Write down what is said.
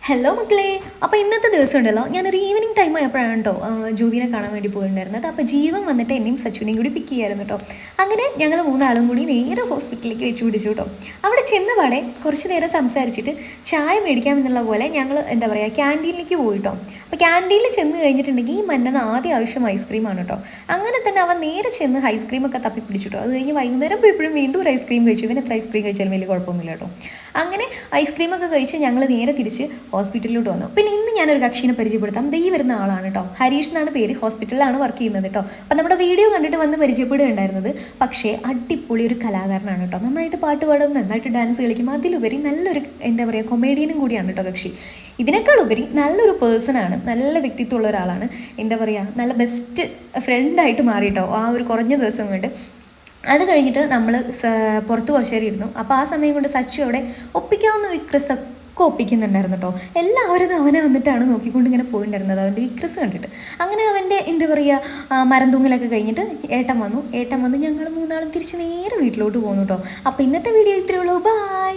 Hello മക്കളെ. അപ്പോൾ ഇന്നത്തെ ദിവസം ഉണ്ടല്ലോ, ഞാനൊരു ഈവനിങ് ടൈം ആയപ്പോഴാണ് കേട്ടോ ജ്യോതിനെ കാണാൻ വേണ്ടി പോയിട്ടുണ്ടായിരുന്നത്. അപ്പോൾ ജീവൻ വന്നിട്ട് എന്നെയും സച്ചുവിനെയും കൂടി പിക്ക് ചെയ്യായിരുന്നു കേട്ടോ. അങ്ങനെ ഞങ്ങൾ മൂന്നാളും കൂടി നേരെ ഹോസ്പിറ്റലിലേക്ക് വെച്ച് പിടിച്ചു കേട്ടോ. അവിടെ ചെന്നപാടെ കുറച്ച് നേരം സംസാരിച്ചിട്ട് ചായ മേടിക്കാമെന്നുള്ള പോലെ ഞങ്ങൾ എന്താ പറയുക ക്യാൻറ്റീനിലേക്ക് പോയിട്ടോ. അപ്പോൾ ക്യാൻറ്റീനിൽ ചെന്ന് കഴിഞ്ഞിട്ടുണ്ടെങ്കിൽ ഈ മന്നന് ആദ്യം ആവശ്യം ഐസ്ക്രീമാണ് കേട്ടോ. അങ്ങനെ തന്നെ അവൻ നേരെ ചെന്ന് ഐസ്ക്രീമൊക്കെ തപ്പി പിടിച്ചിട്ടോ. അത് കഴിഞ്ഞ് വൈകുന്നേരം പോയപ്പോഴും വീണ്ടും ഒരു ഐസ്ക്രീം കഴിച്ചു. ഇവൻ എത്ര ഐസ്ക്രീം കഴിച്ചാലും വലിയ കുഴപ്പമൊന്നുമില്ല കേട്ടോ. അങ്ങനെ ഐസ്ക്രീമൊക്കെ കഴിച്ച് ഞങ്ങൾ നേരെ തിരിച്ച് ഹോസ്പിറ്റലിലോട്ട് വന്നു. പിന്നെ ഇന്ന് ഞാനൊരു കക്ഷീനെ പരിചയപ്പെടുത്താം. ദൈ വരുന്ന ആളാണ് കേട്ടോ. ഹരീഷ് എന്നാണ് പേര്. ഹോസ്പിറ്റലിലാണ് വർക്ക് ചെയ്യുന്നത് കേട്ടോ. അപ്പം നമ്മുടെ വീഡിയോ കണ്ടിട്ട് വന്ന് പരിചയപ്പെടുകയുണ്ടായിരുന്നത്. പക്ഷേ അടിപൊളി ഒരു കലാകാരനാണ് കേട്ടോ. നന്നായിട്ട് പാട്ട് പാടും, നന്നായിട്ട് ഡാൻസ് കളിക്കും. അതിലുപരി നല്ലൊരു എന്താ പറയുക കൊമേഡിയനും കൂടിയാണ് കേട്ടോ കക്ഷി. ഇതിനേക്കാൾ ഉപരി നല്ലൊരു പേഴ്സണാണ്, നല്ല വ്യക്തിത്വമുള്ള ഒരാളാണ്. എന്താ പറയുക, നല്ല ബെസ്റ്റ് ഫ്രണ്ടായിട്ട് മാറിയിട്ടോ ആ ഒരു കുറഞ്ഞ ദിവസം കൊണ്ട്. അത് കഴിഞ്ഞിട്ട് നമ്മൾ പുറത്ത് കുറച്ച് നേരം ഇരുന്നു. അപ്പോൾ ആ സമയം കൊണ്ട് സച്ചു അവിടെ ഒപ്പിക്കാവുന്ന വിക്രസൊക്കെ ഒപ്പിക്കുന്നുണ്ടായിരുന്നു കേട്ടോ. എല്ലാവരും അവനെ വന്നിട്ടാണ് നോക്കിക്കൊണ്ട് ഇങ്ങനെ പോയിട്ടുണ്ടായിരുന്നത് അവൻ്റെ വിക്രസ് കണ്ടിട്ട്. അങ്ങനെ അവൻ്റെ എന്താ പറയുക മരം തൂങ്ങലൊക്കെ കഴിഞ്ഞിട്ട് ഏട്ടൻ വന്നു. ഞങ്ങൾ മൂന്നാളും തിരിച്ച് നേരെ വീട്ടിലോട്ട് പോകുന്നു കേട്ടോ. അപ്പോൾ ഇന്നത്തെ വീഡിയോ ഇത്രയേ ഉള്ളൂ. ബൈ.